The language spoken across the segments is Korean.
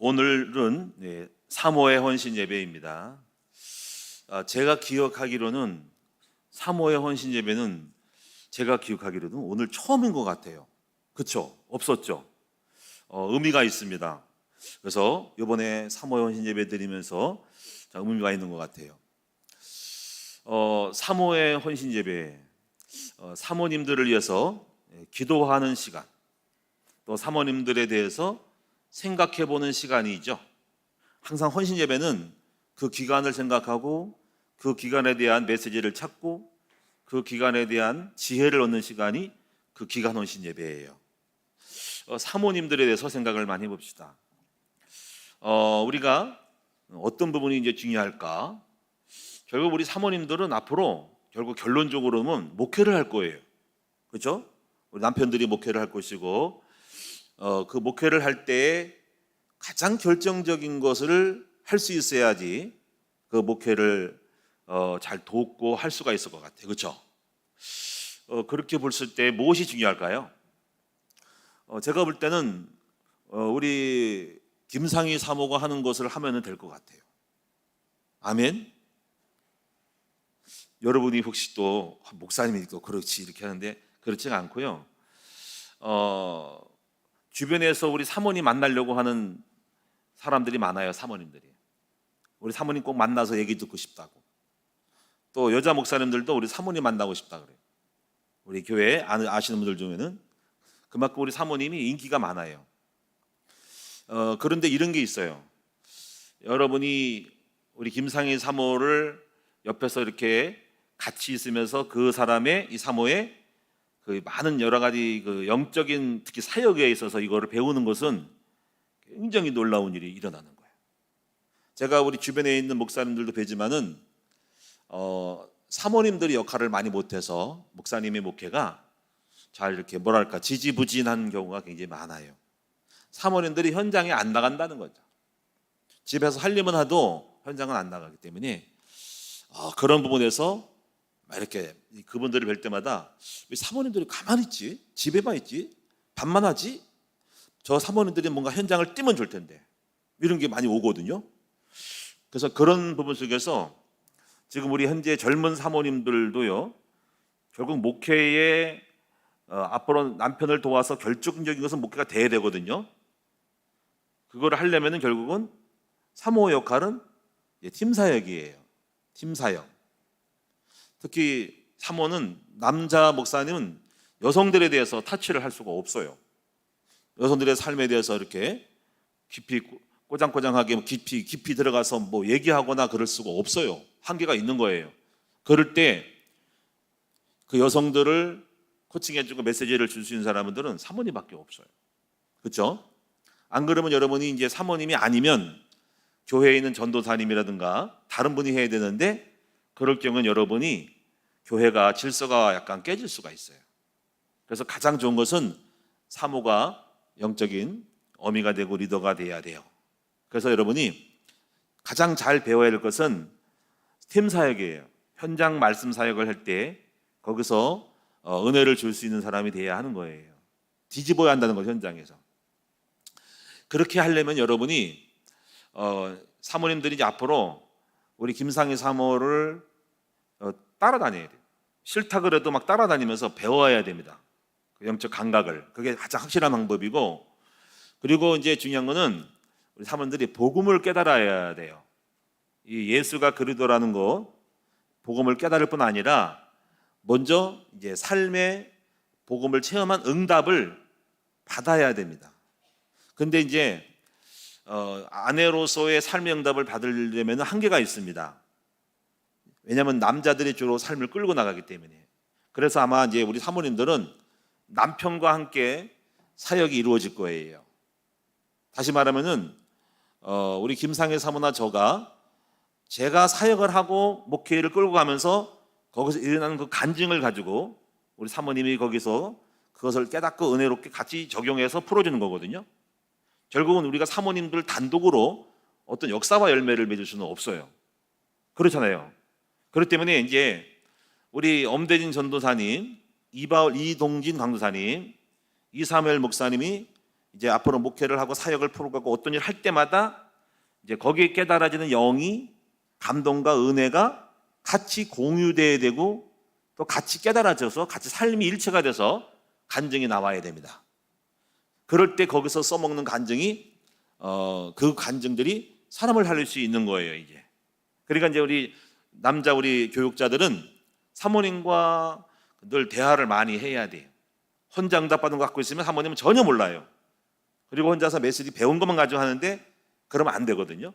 오늘은 사모의 헌신 예배입니다. 제가 기억하기로는 사모의 헌신 예배는 제가 기억하기로는 오늘 처음인 것 같아요. 그렇죠? 없었죠? 의미가 있습니다. 그래서 이번에 사모의 헌신 예배 드리면서 의미가 있는 것 같아요. 사모의 헌신 예배, 사모님들을 위해서 기도하는 시간, 또 사모님들에 대해서 생각해보는 시간이죠. 항상 헌신 예배는 그 기간을 생각하고 그 기간에 대한 메시지를 찾고 그 기간에 대한 지혜를 얻는 시간이 그 기간 헌신 예배예요. 사모님들에 대해서 생각을 많이 해봅시다. 우리가 어떤 부분이 이제 중요할까? 결국 우리 사모님들은 앞으로 결국 결론적으로는 목회를 할 거예요. 그렇죠? 우리 남편들이 목회를 할 것이고 그 목회를 할 때에 가장 결정적인 것을 할 수 있어야지 그 목회를 잘 돕고 할 수가 있을 것 같아요. 그렇죠? 그렇게 봤을 때 무엇이 중요할까요? 제가 볼 때는 우리 김상희 사모가 하는 것을 하면 될 것 같아요. 아멘? 여러분이 혹시 또 목사님이 또 그렇지 이렇게 하는데 그렇지가 않고요. 주변에서 우리 사모님 만나려고 하는 사람들이 많아요. 사모님들이 우리 사모님 꼭 만나서 얘기 듣고 싶다고. 또 여자 목사님들도 우리 사모님 만나고 싶다 그래요. 우리 교회 아시는 분들 중에는 그만큼 우리 사모님이 인기가 많아요. 그런데 이런 게 있어요. 여러분이 우리 김상희 사모를 옆에서 이렇게 같이 있으면서 그 사람의 이 사모의 그 많은 여러 가지 그 영적인 특히 사역에 있어서 이거를 배우는 것은 굉장히 놀라운 일이 일어나는 거예요. 제가 우리 주변에 있는 목사님들도 뵈지만은 사모님들이 역할을 많이 못해서 목사님의 목회가 잘 이렇게 뭐랄까 지지부진한 경우가 굉장히 많아요. 사모님들이 현장에 안 나간다는 거죠. 집에서 할 일만 하도 현장은 안 나가기 때문에 그런 부분에서 이렇게 그분들을 뵐 때마다 왜 사모님들이 가만히 있지? 집에만 있지? 밥만 하지? 저 사모님들이 뭔가 현장을 뛰면 좋을 텐데 이런 게 많이 오거든요. 그래서 그런 부분 속에서 지금 우리 현재 젊은 사모님들도요 결국 목회에 앞으로 남편을 도와서 결정적인 것은 목회가 돼야 되거든요. 그거를 하려면은 결국은 사모 역할은 팀 사역이에요. 팀 사역. 특히 사모는 남자 목사님은 여성들에 대해서 타치를 할 수가 없어요. 여성들의 삶에 대해서 이렇게 깊이 꼬장꼬장하게 깊이 들어가서 뭐 얘기하거나 그럴 수가 없어요. 한계가 있는 거예요. 그럴 때 그 여성들을 코칭해주고 메시지를 줄 수 있는 사람들은 사모님밖에 없어요. 그렇죠? 안 그러면 여러분이 이제 사모님이 아니면 교회에 있는 전도사님이라든가 다른 분이 해야 되는데 그럴 경우는 여러분이 교회가 질서가 약간 깨질 수가 있어요. 그래서 가장 좋은 것은 사모가 영적인 어미가 되고 리더가 돼야 돼요. 그래서 여러분이 가장 잘 배워야 할 것은 팀 사역이에요. 현장 말씀 사역을 할 때 거기서 은혜를 줄 수 있는 사람이 돼야 하는 거예요. 뒤집어야 한다는 거죠, 현장에서. 그렇게 하려면 여러분이 사모님들이 이제 앞으로 우리 김상희 사모를 따라다녀야 돼요. 싫다 그래도 막 따라다니면서 배워야 됩니다. 그 영적 감각을. 그게 가장 확실한 방법이고, 그리고 이제 중요한 거는 우리 사모님들이 복음을 깨달아야 돼요. 이 예수가 그리스도라는 거 복음을 깨달을 뿐 아니라 먼저 이제 삶의 복음을 체험한 응답을 받아야 됩니다. 근데 이제 아내로서의 삶의 응답을 받으려면 한계가 있습니다. 왜냐하면 남자들이 주로 삶을 끌고 나가기 때문에. 그래서 아마 이제 우리 사모님들은 남편과 함께 사역이 이루어질 거예요. 다시 말하면은 우리 김상희 사모나 제가 사역을 하고 목회를 끌고 가면서 거기서 일어나는 그 간증을 가지고 우리 사모님이 거기서 그것을 깨닫고 은혜롭게 같이 적용해서 풀어주는 거거든요. 결국은 우리가 사모님들 단독으로 어떤 역사와 열매를 맺을 수는 없어요. 그렇잖아요. 그렇기 때문에 이제 우리 엄대진 전도사님, 이동진 강도사님, 이사무엘 목사님이 이제 앞으로 목회를 하고 사역을 풀어가고 어떤 일 할 때마다 이제 거기에 깨달아지는 영이 감동과 은혜가 같이 공유돼야 되고 또 같이 깨달아져서 같이 삶이 일체가 돼서 간증이 나와야 됩니다. 그럴 때 거기서 써먹는 간증이 그 간증들이 사람을 살릴 수 있는 거예요, 이게. 그러니까 이제 우리 교육자들은 사모님과 늘 대화를 많이 해야 돼요. 혼자 응답받은 거 갖고 있으면 사모님은 전혀 몰라요. 그리고 혼자서 메시지 배운 것만 가지고 하는데 그러면 안 되거든요.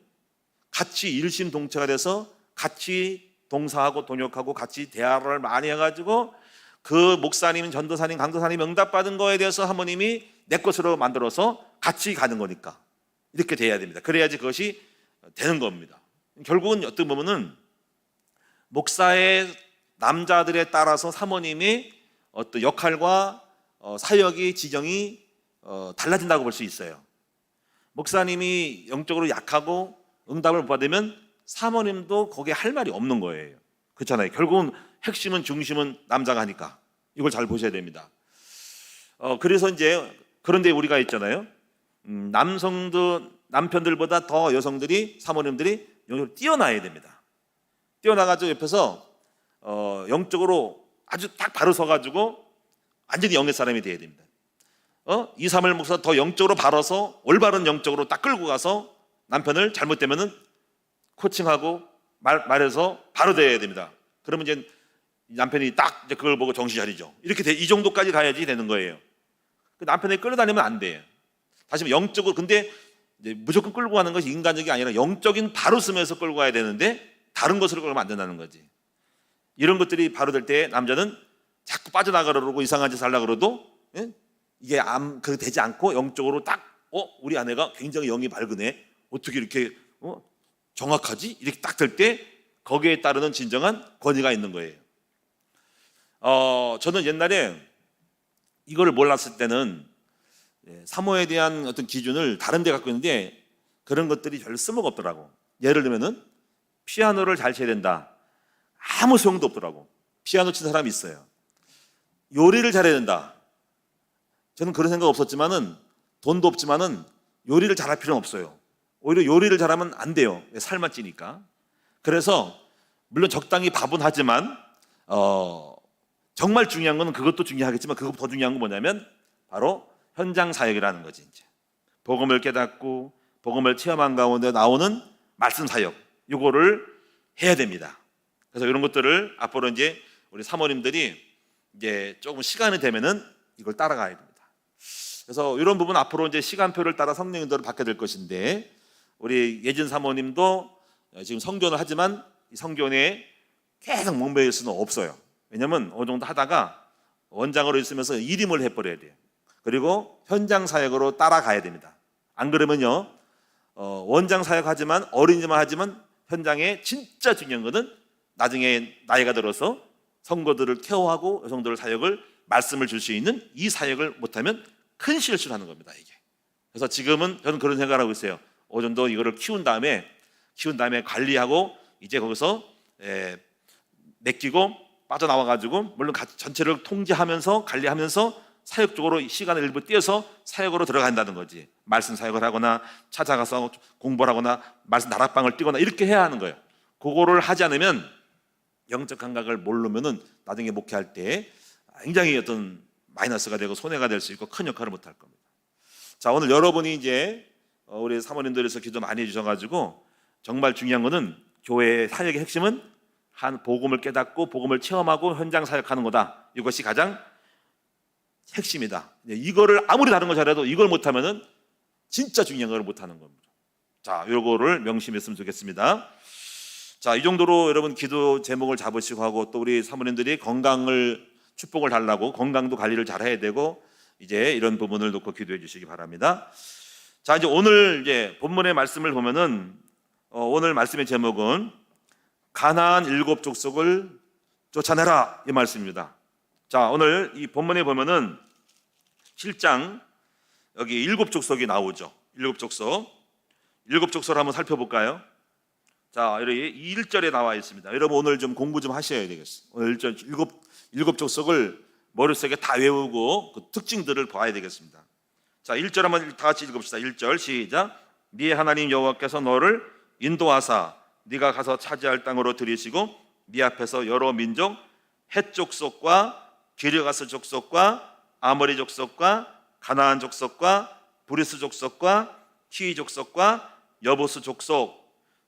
같이 일심동체가 돼서 같이 동사하고 동역하고 같이 대화를 많이 해가지고 그 목사님, 전도사님, 강도사님 응답받은 거에 대해서 사모님이 내 것으로 만들어서 같이 가는 거니까 이렇게 돼야 됩니다. 그래야지 그것이 되는 겁니다. 결국은 어떻게 보면은 목사의 남자들에 따라서 사모님의 어떤 역할과 사역의 지정이 달라진다고 볼 수 있어요. 목사님이 영적으로 약하고 응답을 못 받으면 사모님도 거기에 할 말이 없는 거예요. 그렇잖아요. 결국은 핵심은 중심은 남자가 하니까 이걸 잘 보셔야 됩니다. 그래서 이제 그런데 우리가 있잖아요. 남편들보다 더 여성들이 사모님들이 영적으로 뛰어나야 됩니다. 뛰어나가지고 옆에서 영적으로 아주 딱 바로 서가지고 완전히 영의 사람이 돼야 됩니다. 2, 3일 목사 더 영적으로 바로서 올바른 영적으로 딱 끌고 가서 남편을 잘못되면은 코칭하고 말해서 바로 돼야 됩니다. 그러면 이제 남편이 딱 이제 그걸 보고 정신 차리죠. 이렇게 이 정도까지 가야지 되는 거예요. 남편이 끌어다니면 안 돼요. 다시 영적으로 근데 이제 무조건 끌고 가는 것이 인간적이 아니라 영적인 바로 쓰면서 끌고 가야 되는데 다른 것으로 끌면 안 된다는 거지. 이런 것들이 바로 될 때 남자는 자꾸 빠져나가려고 그러고 이상한 짓 하려고 그러도 이게 그렇게 되지 않고 영적으로 딱 우리 아내가 굉장히 영이 밝으네. 어떻게 이렇게 정확하지? 이렇게 딱 될 때 거기에 따르는 진정한 권위가 있는 거예요. 저는 옛날에 이거를 몰랐을 때는 사모에 대한 어떤 기준을 다른 데 갖고 있는데 그런 것들이 별로 쓸모가 없더라고. 예를 들면은 피아노를 잘 쳐야 된다. 아무 소용도 없더라고. 피아노 치는 사람이 있어요. 요리를 잘해야 된다. 저는 그런 생각 없었지만은 돈도 없지만은 요리를 잘할 필요는 없어요. 오히려 요리를 잘하면 안 돼요. 살만 찌니까. 그래서 물론 적당히 밥은 하지만 정말 중요한 건 그것도 중요하겠지만 그것보다 더 중요한 건 뭐냐면 바로 현장 사역이라는 거지. 이제 복음을 깨닫고 복음을 체험한 가운데 나오는 말씀 사역 이거를 해야 됩니다. 그래서 이런 것들을 앞으로 이제 우리 사모님들이 이제 조금 시간이 되면은 이걸 따라가야 됩니다. 그래서 이런 부분 앞으로 이제 시간표를 따라 성령 인도를 받게 될 것인데 우리 예진 사모님도 지금 성교는 하지만 이 성교에 계속 목매일 수는 없어요. 왜냐하면 어느 정도 하다가 원장으로 있으면서 일임을 해버려야 돼요. 그리고 현장 사역으로 따라가야 됩니다. 안 그러면요 원장 사역하지만 어린이만 하지만 현장에 진짜 중요한 것은 나중에 나이가 들어서 성도들을 케어하고 여성들을 사역을 말씀을 줄 수 있는 이 사역을 못하면 큰 실수를 하는 겁니다. 이게. 그래서 지금은 저는 그런 생각을 하고 있어요. 어느 정도 이거를 키운 다음에 관리하고 이제 거기서 맡기고 빠져나와가지고 물론 전체를 통제하면서 관리하면서 사역적으로 시간을 일부 떼어서 사역으로 들어간다는 거지. 말씀 사역을 하거나 찾아가서 공부를 하거나 말씀 다락방을 뛰거나 이렇게 해야 하는 거예요. 그거를 하지 않으면 영적 감각을 모르면은 나중에 목회할 때 굉장히 어떤 마이너스가 되고 손해가 될 수 있고 큰 역할을 못할 겁니다. 자, 오늘 여러분이 이제 우리 사모님들에서 기도 많이 해주셔가지고 정말 중요한 거는 교회의 사역의 핵심은 한 복음을 깨닫고 복음을 체험하고 현장 사역하는 거다. 이것이 가장 핵심이다. 이거를 아무리 다른 거 잘해도 이걸 못하면은 진짜 중요한 걸 못하는 겁니다. 자, 요거를 명심했으면 좋겠습니다. 자, 이 정도로 여러분 기도 제목을 잡으시고 하고 또 우리 사모님들이 건강을 축복을 달라고 건강도 관리를 잘 해야 되고 이제 이런 부분을 놓고 기도해 주시기 바랍니다. 자, 이제 오늘 이제 본문의 말씀을 보면은 오늘 말씀의 제목은 가나안 7 족속을 쫓아내라 이 말씀입니다. 자, 오늘 이 본문에 보면은 7장 여기 7 족속이 나오죠. 7 족속. 7 족속을 한번 살펴볼까요? 자, 여기 1절에 나와 있습니다. 여러분 오늘 좀 공부 좀 하셔야 되겠어요. 오늘 7 족속을 머릿속에 다 외우고 그 특징들을 봐야 되겠습니다. 자, 1절 한번 다 같이 읽읍시다. 1절 시작. 네 하나님 여호와께서 너를 인도하사 네가 가서 차지할 땅으로 들이시고 네 앞에서 여러 민족 헷 족속과 기르가스 족속과 아모리 족속과 가나안 족속과 브리스 족속과 히위 족속과 여부스 족속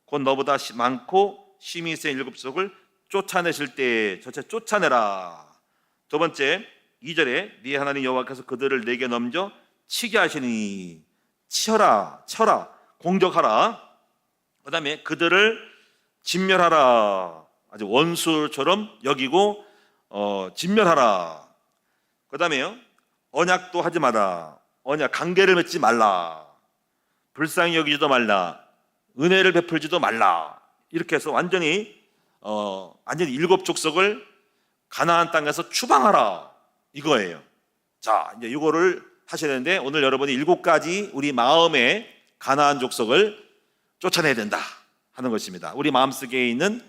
곧 너보다 많고 힘이 센 7족을 쫓아내실 때에 전체 쫓아내라. 두 번째 2절에 네 하나님 여호와께서 그들을 내게 넘겨 치게 하시니 쳐라 공격하라. 그 다음에 그들을 진멸하라. 아주 원수처럼 여기고 진멸하라. 그 다음에요 언약도 하지 마라. 언약 관계를 맺지 말라. 불쌍히 여기지도 말라. 은혜를 베풀지도 말라. 이렇게 해서 완전히 7족속을 가나안 땅에서 추방하라 이거예요. 자, 이제 이거를 하셔야 되는데 오늘 여러분이 7가지 우리 마음의 가나안 족속을 쫓아내야 된다 하는 것입니다. 우리 마음속에 있는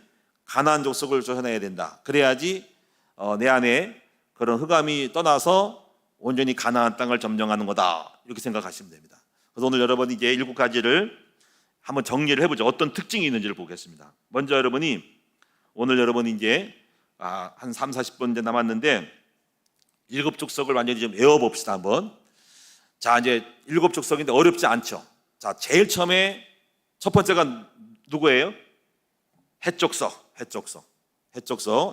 가나안 족속을 쫓아내야 된다. 그래야지 내 안에 그런 흑암이 떠나서 온전히 가나안 땅을 점령하는 거다 이렇게 생각하시면 됩니다. 그래서 오늘 여러분이 이제 7가지를 한번 정리를 해보죠. 어떤 특징이 있는지를 보겠습니다. 먼저 오늘 여러분이 이제 한 3, 40분 이제 남았는데 7족속을 완전히 좀 외워봅시다 한번. 자, 이제 7족속인데 어렵지 않죠. 자, 제일 처음에 첫 번째가 누구예요? 헷족속.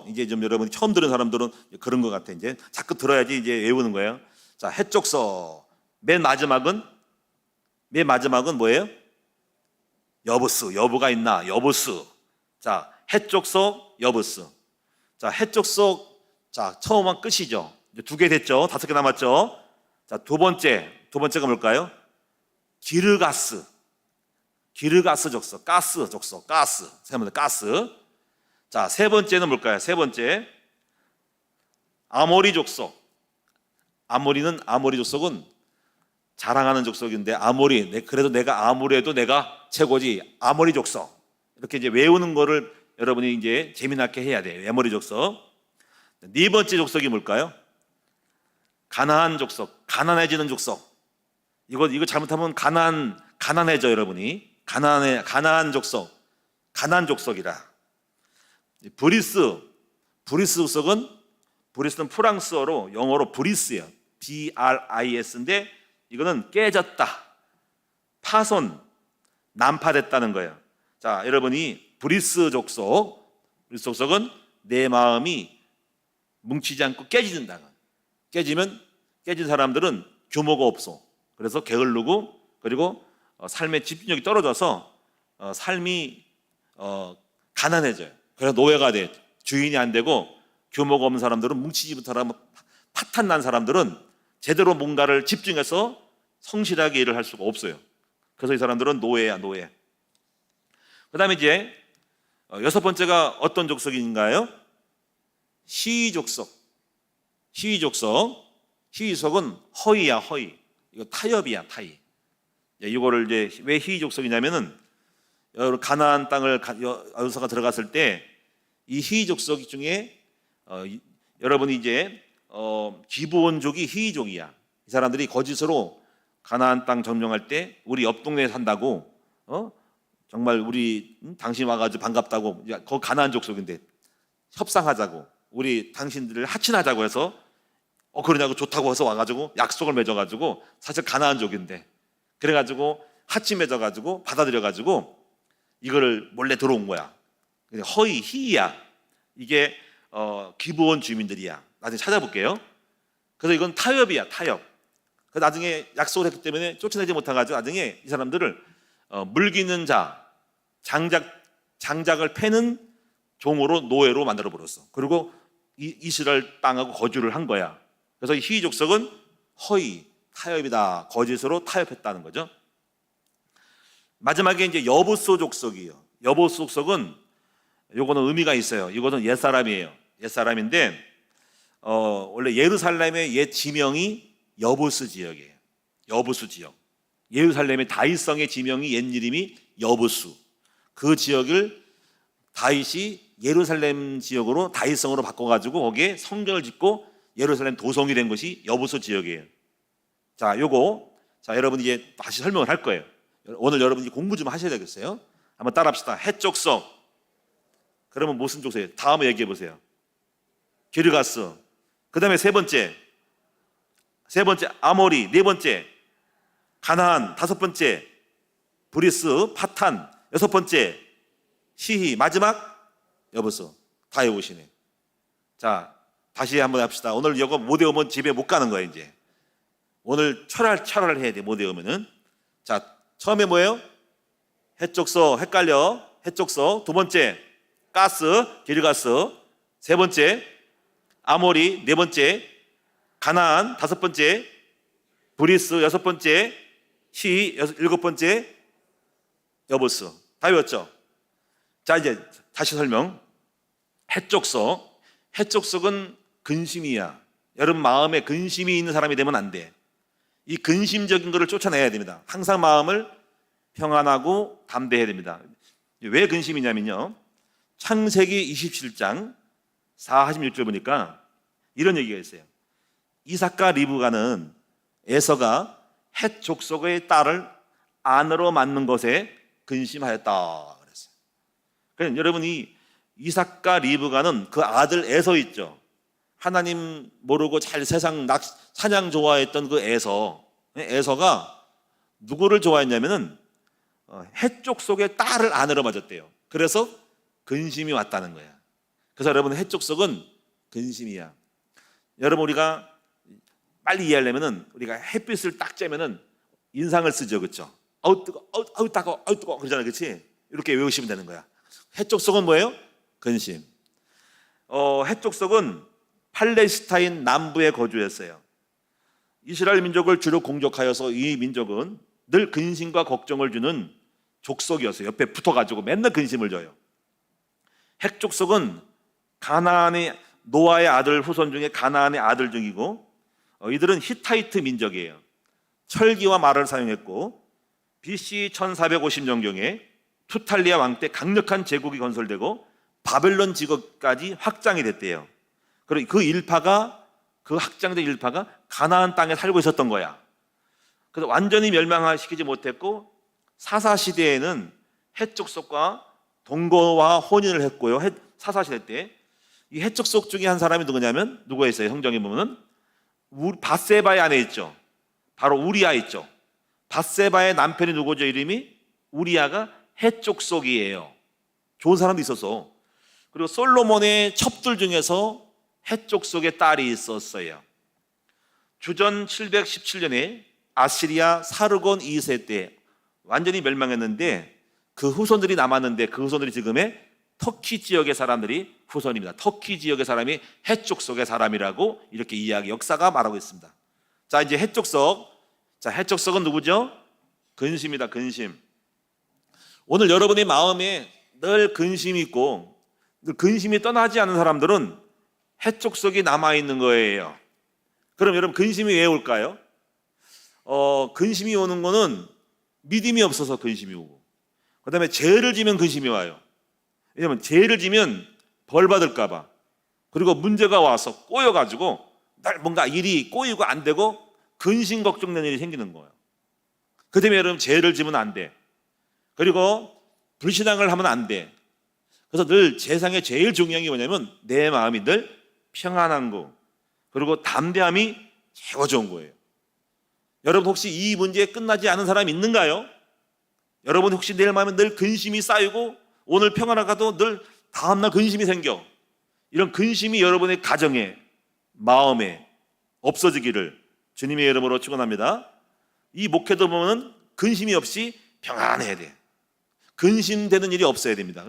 이제 좀 여러분이 처음 들은 사람들은 그런 것 같아. 이제 자꾸 들어야지 이제 외우는 거예요. 자, 헷족속. 맨 마지막은 뭐예요? 여부스. 여부가 있나? 여부스. 자, 헷족속, 여부스. 자, 헷족속. 자, 처음은 끝이죠. 이제 2개 됐죠. 5개 남았죠. 자, 두 번째가 뭘까요? 기르가스 족속, 가스 족속, 가스. 자, 세 번째는 뭘까요? 세 번째 아모리 족속. 아모리 족속은 자랑하는 족속인데 그래도 내가 아무래도 내가 최고지. 아모리 족속. 이렇게 이제 외우는 거를 여러분이 이제 재미나게 해야 돼요. 아모리 족속. 네 번째 족속이 뭘까요? 가나안 족속, 가난해지는 족속. 이거 잘못하면 가난해져 여러분이. 가나안 족속, 가난 족속이라. 브리스 족속은 브리스는 프랑스어로 영어로 브리스예요. BRIS인데 이거는 깨졌다, 파손, 난파됐다는 거예요. 자, 여러분이 브리스 족속은 내 마음이 뭉치지 않고 깨진다. 깨진 사람들은 규모가 없어. 그래서 게을르고 그리고 삶의 집중력이 떨어져서 삶이 가난해져요. 그래서 노예가 돼. 주인이 안 되고 규모가 없는 사람들은 뭉치지 못하면 파탄 난 사람들은 제대로 뭔가를 집중해서 성실하게 일을 할 수가 없어요. 그래서 이 사람들은 노예야, 노예. 그 다음에 이제 6번째가 어떤 족속인가요? 희위족속은 허위야, 허위. 이거 타협이야, 타협. 이거를 이제 왜 희위족속이냐면은 가나안 땅을 여호수아가 들어갔을 때 이 희위족속 중에 여러분이 이제 기브온족이 희위족이야. 이 사람들이 거짓으로 가나안 땅 점령할 때 우리 옆 동네에 산다고 정말 우리 당신 와가지고 반갑다고 거기 가나안 족속인데 협상하자고 우리 당신들을 하친하자고 해서 그러냐고 좋다고 해서 와가지고 약속을 맺어가지고 사실 가나안족인데 그래가지고 하친 맺어가지고 받아들여가지고 이거를 몰래 들어온 거야. 허위, 희위야. 이게 기브온 주민들이야. 나중에 찾아볼게요. 그래서 이건 타협이야, 타협. 그래서 나중에 약속을 했기 때문에 쫓아내지 못해가지고 나중에 이 사람들을 물기는 자, 장작을 패는 종으로 노예로 만들어 버렸어. 그리고 이스라엘 땅하고 거주를 한 거야. 그래서 이 희위족속은 허위, 타협이다. 거짓으로 타협했다는 거죠. 마지막에 이제 여부스 족속이에요. 여부스 족속은 요거는 의미가 있어요. 이거는 옛사람이에요. 옛사람인데 원래 예루살렘의 옛 지명이 여부스 지역이에요. 여부스 지역. 예루살렘의 다윗성의 지명이 옛 이름이 여부스. 그 지역을 다윗이 예루살렘 지역으로 다윗성으로 바꿔가지고 거기에 성전을 짓고 예루살렘 도성이 된 것이 여부스 지역이에요. 자, 요거 자, 여러분 이제 다시 설명을 할 거예요. 오늘 여러분이 공부 좀 하셔야 되겠어요. 한번 따라합시다. 해족속. 그러면 무슨 족속이에요? 다음에 얘기해 보세요. 기르가스. 그 다음에 세 번째 아모리. 네 번째 가나안. 다섯 번째 브리스, 파탄. 여섯 번째 시히. 마지막 여보스. 다 외우시네. 자, 다시 한번 합시다. 오늘 이거 못 외우면 집에 못 가는 거예요. 이제 오늘 철학을 해야 돼. 못 외우면은. 자, 처음에 뭐예요? 해족속. 헷갈려. 해족속. 두 번째 가스, 기르가스. 세 번째 아모리. 네 번째 가나안. 다섯 번째 브리스. 여섯 번째 시. 일곱 번째 여보스. 다 외웠죠? 자, 이제 다시 설명. 해족속. 해족속은 근심이야. 여러분 마음에 근심이 있는 사람이 되면 안 돼. 이 근심적인 것을 쫓아내야 됩니다. 항상 마음을 평안하고 담대해야 됩니다. 왜 근심이냐면요, 창세기 27장 46절 보니까 이런 얘기가 있어요. 이삭과 리브가는 에서가 헷 족속의 딸을 안으로 맞는 것에 근심하였다 그랬어요. 그러니까 여러분이 이삭과 리브가는 그 아들 에서 있죠. 하나님 모르고 잘 세상 사냥 좋아했던 그 에서가 누구를 좋아했냐면은 헷 족속의 딸을 안으로 맞았대요. 그래서 근심이 왔다는 거야. 그래서 여러분, 헷 족속은 근심이야. 여러분, 우리가 빨리 이해하려면은 우리가 햇빛을 딱 쬐면은 인상을 쓰죠, 그렇죠? 아우 뜨거, 아우 따가워, 아우 뜨거 그러잖아요, 그렇지? 이렇게 외우시면 되는 거야. 헷 족속은 뭐예요? 근심. 헷 족속은 팔레스타인 남부에 거주했어요. 이스라엘 민족을 주로 공격하여서 이 민족은 늘 근심과 걱정을 주는 족속이었어요. 옆에 붙어가지고 맨날 근심을 줘요. 헷 족속은 가나안의 노아의 아들 후손 중에 가나안의 아들 중이고, 이들은 히타이트 민족이에요. 철기와 말을 사용했고, BC 1450년경에 투탈리아 왕 때 강력한 제국이 건설되고 바벨론 지역까지 확장이 됐대요. 그리고 그 확장된 일파가 가나안 땅에 살고 있었던 거야. 그래서 완전히 멸망시키지 못했고, 사사시대에는 헷 족속과 동거와 혼인을 했고요. 사사시대 때 이 헷 족속 중에 한 사람이 누구냐면, 누가 있어요? 성경에 보면은 밧세바의 아내 있죠. 바로 우리아 있죠. 밧세바의 남편이 누구죠? 이름이 우리아가 헷 족속이에요. 좋은 사람도 있었어. 그리고 솔로몬의 첩들 중에서 헷 족속의 딸이 있었어요. 주전 717년에 아시리아 사르곤 2세 때 완전히 멸망했는데, 그 후손들이 남았는데, 그 후손들이 지금의 터키 지역의 사람들이 후손입니다. 터키 지역의 사람이 헷 족속의 사람이라고 이렇게 이야기, 역사가 말하고 있습니다. 자, 이제 헷 족속. 자, 헷 족속은 누구죠? 근심이다, 근심. 오늘 여러분의 마음에 늘 근심이 있고, 늘 근심이 떠나지 않은 사람들은 헷 족속이 남아있는 거예요. 그럼 여러분, 근심이 왜 올까요? 근심이 오는 거는 믿음이 없어서 근심이 오고, 그 다음에 죄를 지면 근심이 와요. 왜냐하면 죄를 지면 벌 받을까 봐. 그리고 문제가 와서 꼬여가지고 날 뭔가 일이 꼬이고 안 되고 근심 걱정되는 일이 생기는 거예요. 그 때문에 여러분, 죄를 지면 안 돼. 그리고 불신앙을 하면 안 돼. 그래서 늘 세상에 제일 중요한 게 뭐냐면 내 마음이 늘 평안한 거, 그리고 담대함이 최고 좋은 거예요. 여러분, 혹시 이 문제에 끝나지 않은 사람이 있는가요? 여러분, 혹시 내 마음에 늘 근심이 쌓이고 오늘 평안하가도 늘 다음날 근심이 생겨? 이런 근심이 여러분의 가정에, 마음에 없어지기를 주님의 이름으로 축원합니다. 이 목회도 보면 근심이 없이 평안해야 돼. 근심되는 일이 없어야 됩니다.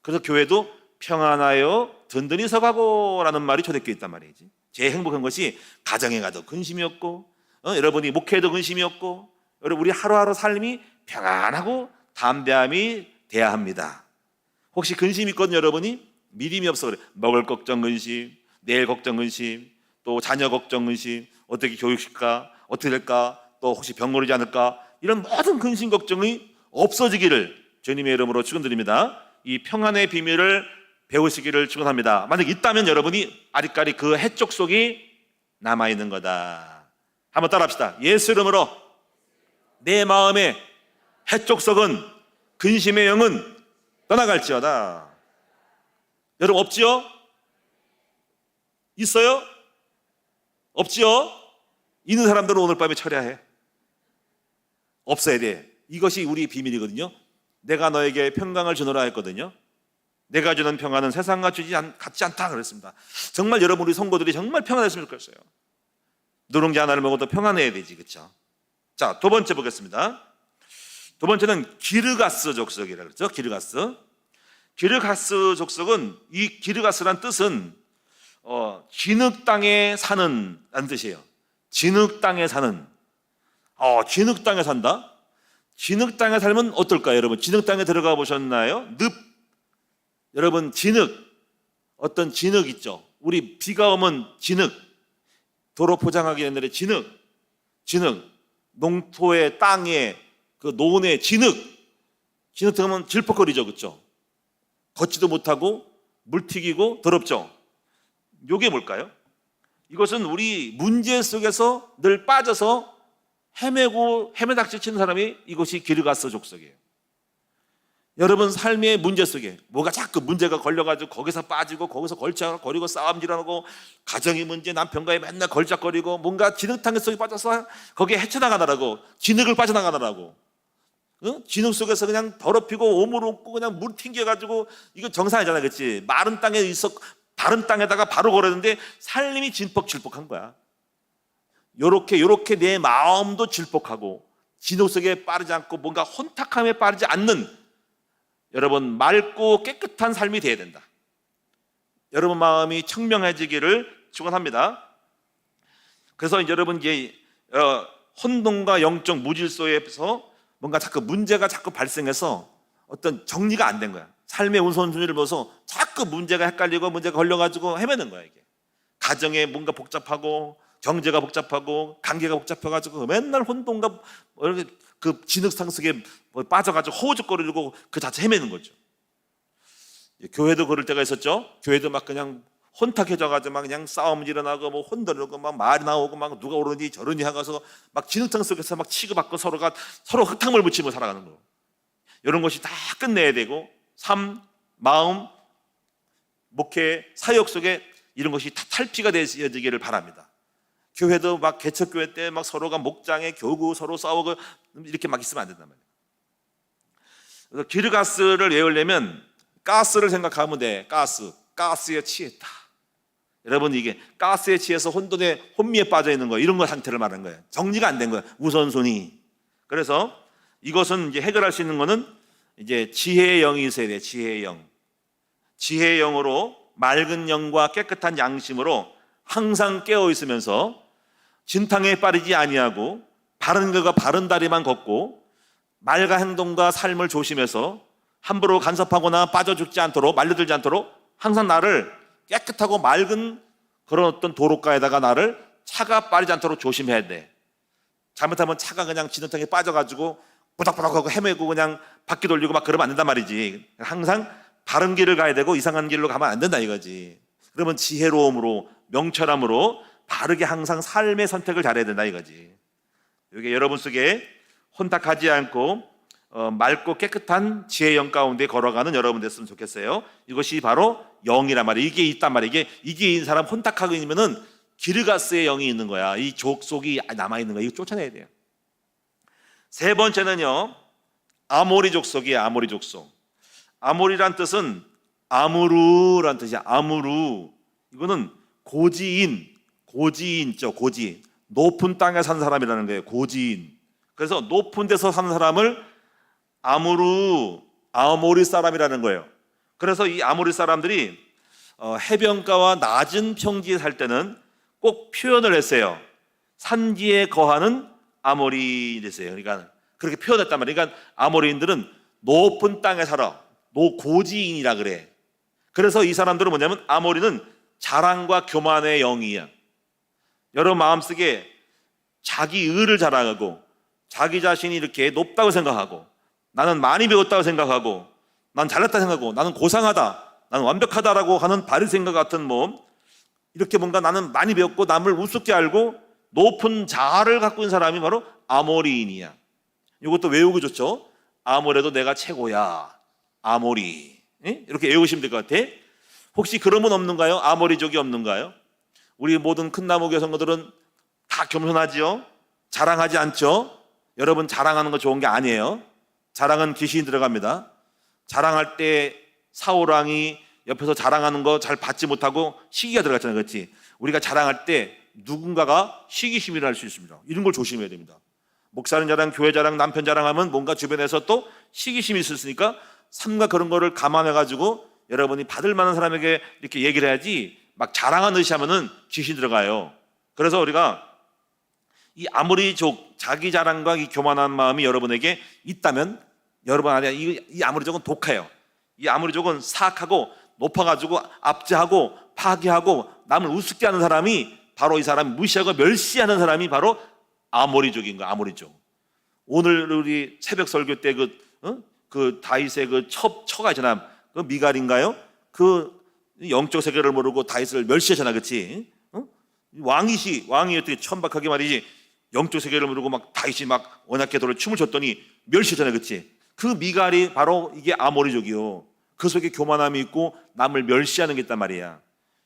그래서 교회도 평안하여 든든히 서가고 라는 말이 초대교회에 있단 말이지. 제일 행복한 것이 가정에 가도 근심이 없고, 여러분이 목회에도 근심이 없고, 여러분 우리 하루하루 삶이 평안하고 담대함이 돼야 합니다. 혹시 근심이 있거든요. 여러분이 믿음이 없어 그래. 먹을 걱정 근심, 내일 걱정 근심, 또 자녀 걱정 근심, 어떻게 교육시킬까, 어떻게 될까, 또 혹시 병 걸리지 않을까, 이런 모든 근심 걱정이 없어지기를 주님의 이름으로 축원드립니다. 이 평안의 비밀을 배우시기를 축원합니다. 만약 있다면 여러분이 아리까리 그 헷 족속이 남아있는 거다. 한번 따라합시다. 예수 이름으로 내 마음의 해촉석은 근심의 영은 떠나갈지어다. 여러분 없지요? 있어요? 없지요? 있는 사람들은 오늘 밤에 철야해. 없어야 돼. 이것이 우리의 비밀이거든요. 내가 너에게 평강을 주노라 했거든요. 내가 주는 평안은 세상과 같지 않다 그랬습니다. 정말 여러분 우리 성도들이 정말 평안했으면 좋겠어요. 누룽지 하나를 먹어도 평안해야 되지, 그렇죠? 자, 두 번째 보겠습니다. 두 번째는 기르가스 족속이라고 그랬죠. 기르가스 족속은, 이 기르가스란 뜻은 진흙 땅에 사는 라는 뜻이에요. 진흙 땅에 사는. 진흙 땅에 산다? 진흙 땅에 살면 어떨까요, 여러분? 진흙 땅에 들어가 보셨나요? 여러분, 진흙, 어떤 진흙 있죠? 우리 비가 오면 진흙, 도로 포장하기 옛날에 진흙, 농토의 땅에 그 논에 진흙 들어가면 질퍽거리죠, 그렇죠? 걷지도 못하고 물 튀기고 더럽죠. 이게 뭘까요? 이것은 우리 문제 속에서 늘 빠져서 헤매닥치 치는 사람이, 이것이 기르가스 족속이에요. 여러분 삶의 문제 속에 뭐가 자꾸 문제가 걸려가지고 거기서 빠지고 거기서 걸작거리고 싸움질하고, 가정의 문제, 남편과의 맨날 걸작거리고, 뭔가 진흙탕 속에 빠져서 거기에 헤쳐나가느라고, 진흙을 빠져나가느라고, 진흙 속에서 그냥 더럽히고 오물 없고 그냥 물 튕겨가지고, 이거 정상이잖아, 그렇지? 마른 땅에 바른 땅에다가 바로 걸었는데 삶이 진퍽질퍽한 거야. 요렇게 내 마음도 질퍽하고 진흙 속에 빠르지 않고 뭔가 혼탁함에 빠르지 않는, 여러분 맑고 깨끗한 삶이 되어야 된다. 여러분 마음이 청명해지기를 축원합니다. 그래서 여러분 이제 혼돈과 영적 무질서에서 뭔가 자꾸 문제가 자꾸 발생해서 어떤 정리가 안 된 거야. 삶의 우선순위를 보면서 자꾸 문제가 헷갈리고 문제가 걸려가지고 헤매는 거야. 이게 가정에 뭔가 복잡하고, 경제가 복잡하고, 관계가 복잡해가지고 맨날 혼돈과 그 진흙탕 속에 빠져가지고 허우적거리고 그 자체 헤매는 거죠. 교회도 그럴 때가 있었죠. 교회도 막 그냥 혼탁해져가지고 막 그냥 싸움 일어나고 뭐 혼돈이고 막 말이 나오고 막 누가 오르니 저러니 하고서 막 진흙탕 속에서 막 치고받고 서로 흙탕물 묻히며 살아가는 거예요. 이런 것이 다 끝내야 되고, 삶, 마음, 목회, 사역 속에 이런 것이 다 탈피가 되어지기를 바랍니다. 교회도 막 개척교회 때 막 서로가 목장에 교구 서로 싸우고 이렇게 막 있으면 안 된단 말이에요. 그래서 기르가스를 외우려면 가스를 생각하면 돼. 가스에 취했다. 여러분 이게 가스에 취해서 혼미에 빠져 있는 거, 이런 거 상태를 말하는 거예요. 정리가 안 된 거예요, 우선순위. 그래서 이것은 이제 해결할 수 있는 거는 이제 지혜의 영이 있어야 돼. 지혜의 영으로, 맑은 영과 깨끗한 양심으로 항상 깨어 있으면서 진탕에 빠르지 아니하고 바른 길과 바른 다리만 걷고, 말과 행동과 삶을 조심해서 함부로 간섭하거나 빠져 죽지 않도록, 말려들지 않도록 항상 나를 깨끗하고 맑은 그런 어떤 도로가에다가 나를 차가 빠르지 않도록 조심해야 돼. 잘못하면 차가 그냥 진흙탕에 빠져가지고 부닥부닥하고 헤매고 그냥 바퀴 돌리고 막 그러면 안 된단 말이지. 항상 바른 길을 가야 되고 이상한 길로 가면 안 된다 이거지. 그러면 지혜로움으로, 명철함으로 바르게 항상 삶의 선택을 잘해야 된다 이거지. 이게 여러분 속에 혼탁하지 않고 맑고 깨끗한 지혜의 영 가운데 걸어가는 여러분 됐으면 좋겠어요. 이것이 바로 영이란 말이에요. 이게 있단 말이에요. 이게 이 사람 혼탁하고 있으면은 기르가스의 영이 있는 거야. 이 족속이 남아있는 거야. 이거 쫓아내야 돼요. 세 번째는요, 아모리 족속이에요. 아모리 족속. 아모리란 뜻은 아무루란 뜻이야. 아무루. 이거는 고지인, 높은 땅에 사는 사람이라는 거예요. 고지인. 그래서 높은 데서 사는 사람을 아모리 사람이라는 거예요. 그래서 이 아모리 사람들이 해변가와 낮은 평지에 살 때는 꼭 표현을 했어요. 산지에 거하는 아모리인이었어요. 그러니까 그렇게 표현했단 말이에요. 그러니까 아모리인들은 높은 땅에 살아. 고지인이라 그래. 그래서 이 사람들은 뭐냐면, 아모리는 자랑과 교만의 영이야. 여러분 마음속에 자기 의를 자랑하고, 자기 자신이 이렇게 높다고 생각하고, 나는 많이 배웠다고 생각하고, 난 잘났다 생각하고, 나는 고상하다, 나는 완벽하다라고 하는 바리새인과 같은 몸, 이렇게 뭔가 나는 많이 배웠고 남을 우습게 알고 높은 자아를 갖고 있는 사람이 바로 아모리인이야. 이것도 외우기 좋죠. 아무래도 내가 최고야. 아모리. 예? 이렇게 외우시면 될 것 같아. 혹시 그런 분 없는가요? 아모리족이 없는가요? 우리 모든 큰 나무교회 성도들은 다 겸손하지요? 자랑하지 않죠? 여러분, 자랑하는 거 좋은 게 아니에요. 자랑은 귀신이 들어갑니다. 자랑할 때 사울왕이 옆에서 자랑하는 거 잘 받지 못하고 시기가 들어갔잖아요. 그렇지? 우리가 자랑할 때 누군가가 시기심이라 할 수 있습니다. 이런 걸 조심해야 됩니다. 목사님 자랑, 교회 자랑, 남편 자랑하면 뭔가 주변에서 또 시기심이 있으니까 삼가 그런 거를 감안해가지고 여러분이 받을 만한 사람에게 이렇게 얘기를 해야지 막 자랑하는 듯이 하면은 귀신 들어가요. 그래서 우리가 이 아모리족, 자기 자랑과 이 교만한 마음이 여러분에게 있다면 여러분 안에 이 아모리족은 독해요. 이 아모리족은 사악하고 높아가지고 압제하고 파괴하고 남을 우습게 하는 사람이 바로 이 사람 무시하고 멸시하는 사람이 바로 아모리족인 거야. 아모리족. 오늘 우리 새벽 설교 때 그 다윗의 그 처가 있잖아. 그 미갈인가요? 그 영적 세계를 모르고 다윗을 멸시하잖아, 그렇지? 왕이 어떻게 천박하게 말이지 영적 세계를 모르고 막 다윗이 막 언약궤도를 춤을 췄더니 멸시하잖아, 그렇지? 그 미갈이 바로 이게 아모리족이요. 그 속에 교만함이 있고 남을 멸시하는 게 있단 말이야.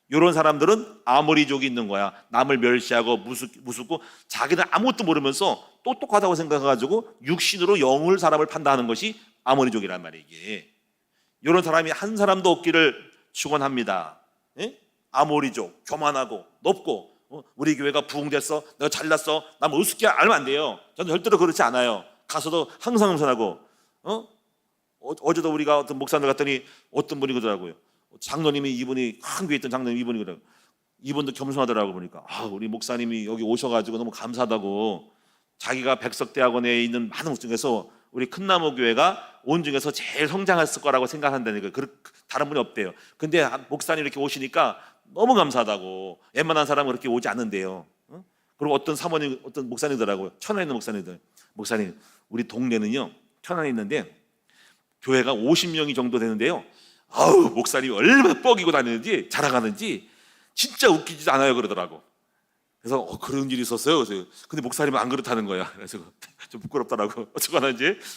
이런 사람들은 아모리족이 있는 거야. 남을 멸시하고 무섭고 자기는 아무것도 모르면서 똑똑하다고 생각해가지고 육신으로 사람을 판단하는 것이 아모리족이란 말이야. 이게 이런 사람이 한 사람도 없기를 축원합니다. 예? 아모리족, 교만하고 높고 우리 교회가 부흥됐어, 내가 잘났어, 남을 우습게 알면 안 돼요. 저는 절대로 그렇지 않아요. 가서도 항상 겸손하고 어제도 우리가 어떤 목사님 갔더니 어떤 분이 그러더라고요. 장로님이 이분이 큰 교회 있던 장로님 이분이 그래요. 이분도 겸손하더라고 보니까 우리 목사님이 여기 오셔가지고 너무 감사하다고 자기가 백석대학원에 있는 많은 목 중에서 우리 큰나무 교회가 온 중에서 제일 성장했을 거라고 생각한다니까. 다른 분이 없대요. 근데 목사님 이렇게 오시니까 너무 감사하다고. 웬만한 사람은 그렇게 오지 않는데요. 그리고 어떤 사모님, 어떤 목사님들하고 천안에 있는 목사님들, 목사님 우리 동네는요 천안에 있는데 교회가 50명이 정도 되는데요. 목사님이 얼마나 뻐기고 다니는지 자랑하는지 진짜 웃기지도 않아요 그러더라고. 그래서 그런 일이 있었어요. 그래서 근데 목사님은 안 그렇다는 거야. 그래서 좀 부끄럽더라고.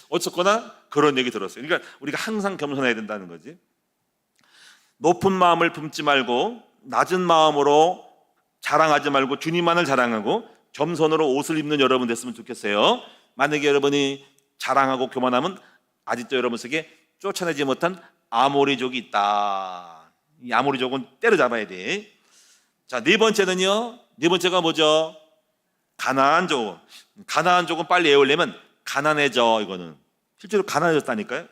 어쨌거나 그런 얘기 들었어요. 그러니까 우리가 항상 겸손해야 된다는 거지. 높은 마음을 품지 말고 낮은 마음으로 자랑하지 말고 주님만을 자랑하고 겸손으로 옷을 입는 여러분 됐으면 좋겠어요. 만약에 여러분이 자랑하고 교만하면 아직도 여러분 속에 쫓아내지 못한 아모리족이 있다. 이 아모리족은 때려잡아야 돼. 자, 네 번째는요. 네 번째가 뭐죠? 가나안족. 가나안족은 빨리 외우려면 가난해져. 이거는 실제로 가난해졌다니까요.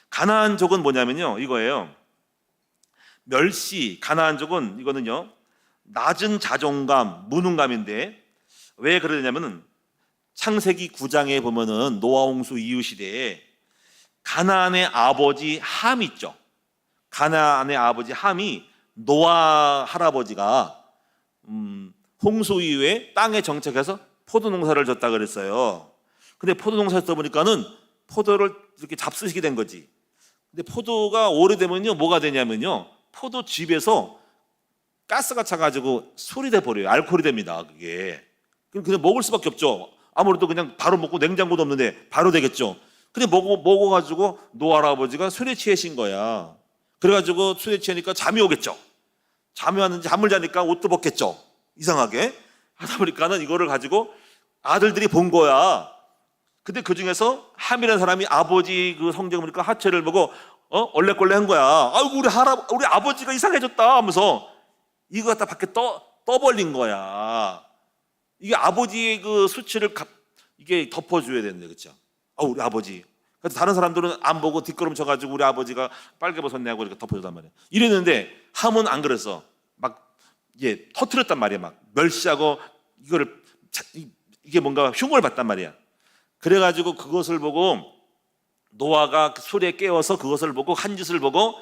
가나안족은 뭐냐면요, 이거예요. 멸시. 가나안족은 이거는요, 낮은 자존감, 무능감인데 왜 그러냐면은 창세기 9장에 보면은 노아 홍수 이후 시대에 가나안의 아버지 함 있죠. 가나안의 아버지 함이 노아 할아버지가 홍수 이후에 땅에 정착해서 포도 농사를 졌다 그랬어요. 근데 포도 농사 졌다 보니까는 포도를 이렇게 잡수시게 된 거지. 근데 포도가 오래되면요 뭐가 되냐면요, 포도즙에서 가스가 차가지고 술이 돼 버려요. 알코올이 됩니다. 그게 그냥 먹을 수밖에 없죠. 아무래도 그냥 바로 먹고 냉장고도 없는데 바로 되겠죠. 근데 먹어가지고 노아 할아버지가 술에 취해신 거야. 그래가지고 술에 취하니까 잠이 오겠죠. 잠을 자니까 옷도 벗겠죠. 이상하게 하다 보니까는 이거를 가지고 아들들이 본 거야. 근데 그 중에서 함이라는 사람이 아버지 그 성경을 보니까 하체를 보고 얼레꼴레한 거야. 아이고 우리 아버지가 이상해졌다 하면서 이거 갖다 밖에 떠벌린 거야. 이게 아버지의 그 수치를 이게 덮어줘야 되는데, 그렇죠? 우리 아버지. 그래서 다른 사람들은 안 보고 뒷걸음 쳐가지고 우리 아버지가 빨개 벗었네 하고 이렇게 덮어주단 말이야. 이랬는데 함은 안 그랬어. 막 이게 터트렸단 말이야. 막 멸시하고 이게 뭔가 흉을 봤단 말이야. 그래가지고 그것을 보고 노아가 술에 깨워서 그것을 보고 한 짓을 보고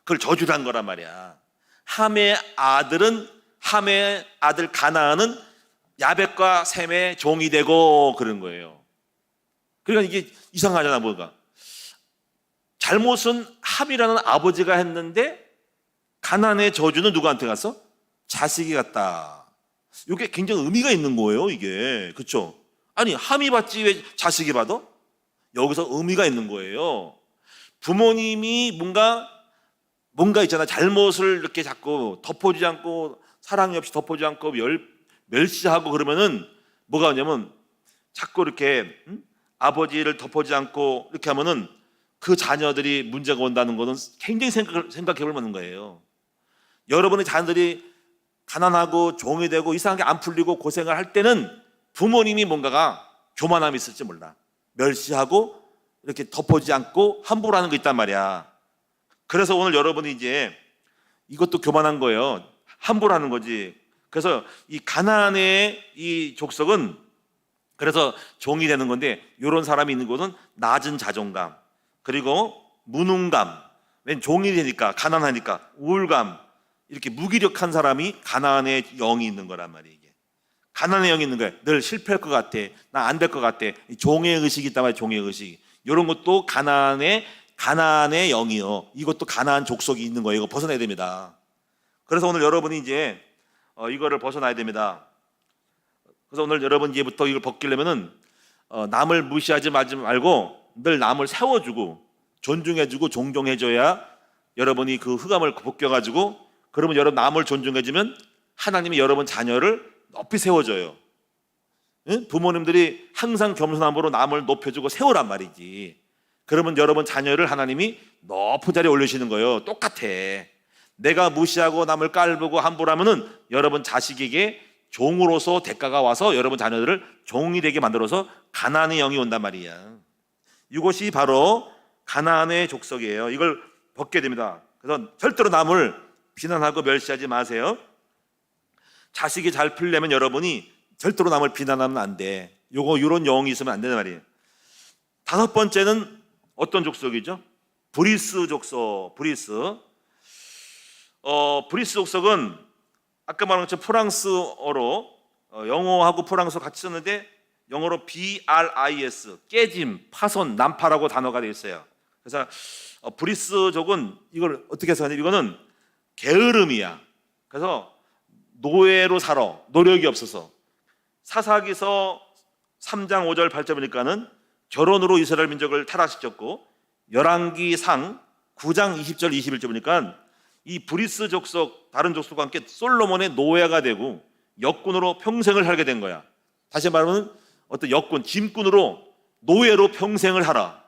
그걸 저주를 한 거란 말이야. 함의 아들 가나안은 야벳과 셈의 종이 되고 그런 거예요. 그러니까 이게 이상하잖아. 뭐가 잘못은 함이라는 아버지가 했는데 가나안의 저주는 누구한테 갔어? 자식이 갔다. 이게 굉장히 의미가 있는 거예요. 이게 그렇죠? 아니 함이 받지 왜 자식이 받아? 여기서 의미가 있는 거예요. 부모님이 뭔가 있잖아. 잘못을 이렇게 자꾸 덮어주지 않고 사랑이 없이 덮어주지 않고 멸시하고 그러면은 뭐가 오냐면 자꾸 이렇게 아버지를 덮어주지 않고 이렇게 하면은 그 자녀들이 문제가 온다는 것은 굉장히 생각해 볼 만한 거예요. 여러분의 자녀들이 가난하고 종이 되고 이상하게 안 풀리고 고생을 할 때는 부모님이 뭔가가 교만함이 있을지 몰라. 멸시하고 이렇게 덮어주지 않고 함부로 하는 거 있단 말이야. 그래서 오늘 여러분이 이제 이것도 교만한 거예요. 함부로 하는 거지. 그래서 이 가나안의 이 족속은 그래서 종이 되는 건데, 이런 사람이 있는 곳은 낮은 자존감, 그리고 무능감, 웬 종이 되니까 가난하니까 우울감, 이렇게 무기력한 사람이 가나안의 영이 있는 거란 말이에요. 이게 가나안의 영이 있는 거예요. 늘 실패할 것 같아, 나 안 될 것 같아, 종의 의식이 있단 말이에요. 종의 의식. 이런 것도 가나안의 영이요. 이것도 가나안 족속이 있는 거예요. 이거 벗어나야 됩니다. 그래서 오늘 여러분이 이제 이거를 벗어나야 됩니다. 그래서 오늘 여러분 이제부터 이걸 벗기려면은 남을 무시하지 말고 늘 남을 세워주고 존중해주고 존경해줘야 여러분이 그 흑암을 벗겨가지고, 그러면 여러분 남을 존중해주면 하나님이 여러분 자녀를 높이 세워줘요. 응? 부모님들이 항상 겸손함으로 남을 높여주고 세우란 말이지. 그러면 여러분 자녀를 하나님이 높은 자리에 올리시는 거예요. 똑같아. 내가 무시하고 남을 깔보고 함부로 하면은 여러분 자식에게 종으로서 대가가 와서 여러분 자녀들을 종이 되게 만들어서 가나안의 영이 온단 말이야. 이것이 바로 가나안의 족속이에요. 이걸 벗게 됩니다. 그래서 절대로 남을 비난하고 멸시하지 마세요. 자식이 잘 풀려면 여러분이 절대로 남을 비난하면 안 돼. 이런 영이 있으면 안 되는 말이에요. 다섯 번째는 어떤 족속이죠? 브리스 족속. 브리스 족속은 아까 말한 것처럼 프랑스어로 영어하고 프랑스어 같이 썼는데 영어로 BRIS, 깨짐, 파손, 난파라고 단어가 되어 있어요. 그래서 브리스족은 이걸 어떻게 해서 하냐, 이거는 게으름이야. 그래서 노예로 살아. 노력이 없어서. 사사기서 3장 5절 8절 보니까는 결혼으로 이스라엘 민족을 타락시켰고, 열왕기상 9장 20절 21절 보니까 이 브리스 족속, 다른 족속과 함께 솔로몬의 노예가 되고 역군으로 평생을 살게 된 거야. 다시 말하면 어떤 역군, 짐꾼으로 노예로 평생을 하라.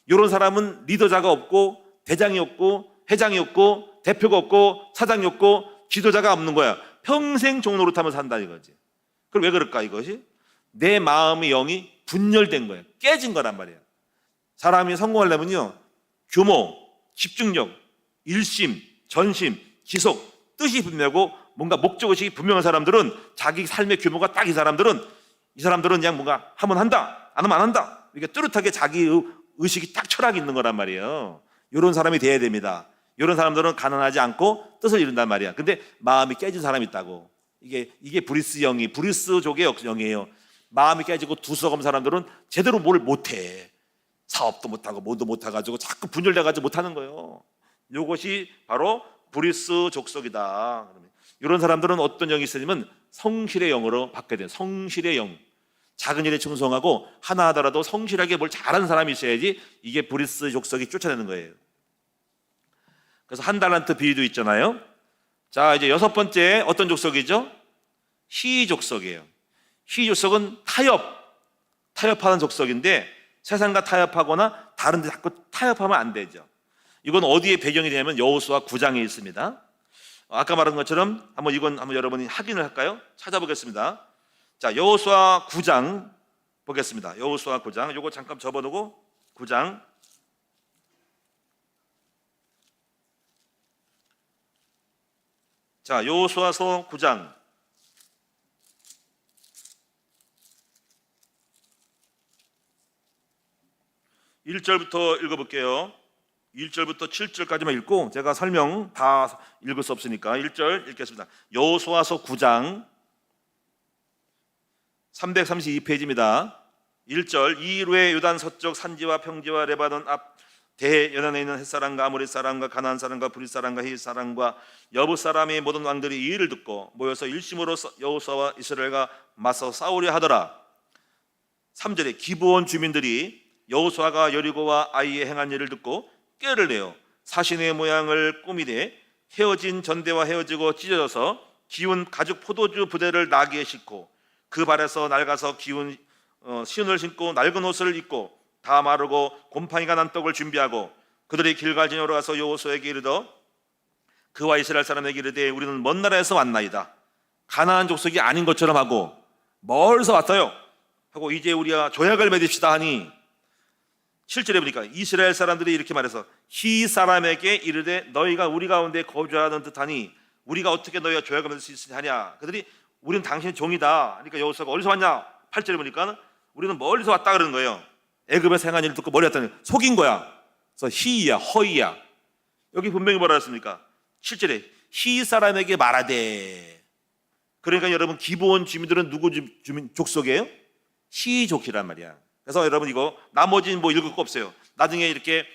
이런 사람은 리더자가 없고 대장이 없고 회장이 없고 대표가 없고 사장이 없고 지도자가 없는 거야. 평생 종노릇하면서 산다 이거지. 그럼 왜 그럴까? 이것이 내 마음의 영이 분열된 거야. 깨진 거란 말이야. 사람이 성공하려면요, 규모, 집중력, 일심, 전심, 지속, 뜻이 분명하고 뭔가 목적의식이 분명한 사람들은, 자기 삶의 규모가 딱 이 사람들은 그냥 뭔가 하면 한다, 안 하면 안 한다, 이게 뚜렷하게 자기 의식이 딱 철학이 있는 거란 말이에요. 이런 사람이 돼야 됩니다. 이런 사람들은 가난하지 않고 뜻을 이룬단 말이야. 근데 마음이 깨진 사람이 있다고. 이게 브리스 영이, 브리스족의 영이에요. 마음이 깨지고 두서검 사람들은 제대로 뭘 못해. 사업도 못하고 뭐도 못해가지고 자꾸 분열돼가지고 못하는 거예요. 이것이 바로 브리스 족속이다. 이런 사람들은 어떤 영이 있으냐면 성실의 영으로 받게 돼요. 성실의 영. 작은 일에 충성하고 하나 하더라도 성실하게 뭘 잘하는 사람이 있어야지 이게 브리스 족속이 쫓아내는 거예요. 그래서 한 달란트 비유도 있잖아요. 자, 이제 여섯 번째 어떤 족속이죠? 희 족속이에요. 희 족속은 타협하는 족속인데, 세상과 타협하거나 다른 데 자꾸 타협하면 안 되죠. 이건 어디에 배경이 되냐면 여호수아 9장에 있습니다. 아까 말한 것처럼 한번 여러분이 확인을 할까요? 찾아보겠습니다. 자, 여호수아 9장 보겠습니다. 여호수아 9장, 요거 잠깐 접어두고 9장. 자, 여호수아서 9장 1절부터 읽어볼게요. 1절부터 7절까지만 읽고 제가 설명 다 읽을 수 없으니까 1절 읽겠습니다. 여호수아서 9장 332페이지입니다. 1절, 이 이후에 요단 서쪽 산지와 평지와 레바논 앞 대연안에 있는 햇사람과 아모리 사람과 가나안 사람과 브릿 사람과 히 사람과 여부 사람의 모든 왕들이 이 일을 듣고 모여서 일심으로 여호수아와 이스라엘과 맞서 싸우려 하더라. 3절에 기브온 주민들이 여호수아가 여리고와 아이에 행한 일을 듣고 꾀를 내어 사신의 모양을 꾸미되 헤어진 전대와 헤어지고 찢어져서 기운 가죽 포도주 부대를 나귀에 싣고 그 발에서 낡아서 기운 신을 신고 낡은 옷을 입고 다 마르고 곰팡이가 난 떡을 준비하고 그들이 길갈 진영으로 가서 여호수아에게 이르더 그와 이스라엘 사람에게 이르되 우리는 먼 나라에서 왔나이다. 가나안 족속이 아닌 것처럼 하고 멀리서 왔어요 하고 이제 우리가 조약을 맺읍시다 하니 7절에 보니까 이스라엘 사람들이 이렇게 말해서 히 사람에게 이르되 너희가 우리 가운데 거주하는 듯하니 우리가 어떻게 너희와 조약을 맺을 수 있으냐. 그들이 우리는 당신의 종이다. 그러니까 여호수아가 어디서 왔냐. 8절에 보니까 우리는 멀리서 왔다 그러는 거예요. 애굽에서 행한 일을 듣고 멀리 왔다니 속인 거야. 그래서 히야 허이야. 여기 분명히 뭐라 했습니까? 7절에 히 사람에게 말하되. 그러니까 여러분 기브온 주민들은 누구 주민 족속이에요? 히족이란 말이야. 그래서 여러분 이거 나머지는 뭐 읽을 거 없어요. 나중에 이렇게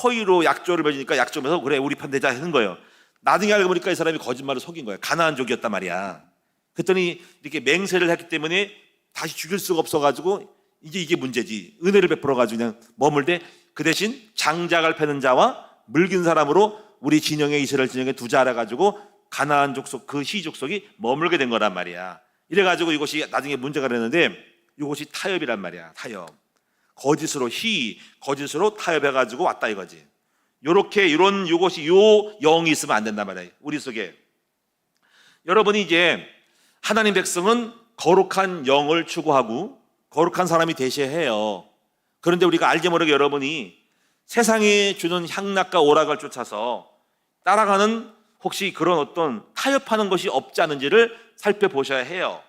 허위로 약조를 맺으니까 약조면서 그래 우리 편 되자 하는 거예요. 나중에 알고 보니까 이 사람이 거짓말을 속인 거예요. 가나안족이었단 말이야. 그랬더니 이렇게 맹세를 했기 때문에 다시 죽일 수가 없어가지고 이게 문제지. 은혜를 베풀어가지고 그냥 머물되 그 대신 장작을 패는 자와 물긴 사람으로 우리 진영에 이스라엘 진영에 두자 알아가지고 가나안 족속 그 히 족속이 머물게 된 거란 말이야. 이래가지고 이것이 나중에 문제가 되는데 이것이 타협이란 말이야. 타협. 거짓으로 거짓으로 타협해가지고 왔다 이거지. 요렇게 이런 요것이 요 영이 있으면 안 된단 말이야. 우리 속에. 여러분이 이제 하나님 백성은 거룩한 영을 추구하고 거룩한 사람이 되셔야 해요. 그런데 우리가 알게 모르게 여러분이 세상이 주는 향락과 오락을 쫓아서 따라가는 혹시 그런 어떤 타협하는 것이 없지 않은지를 살펴보셔야 해요.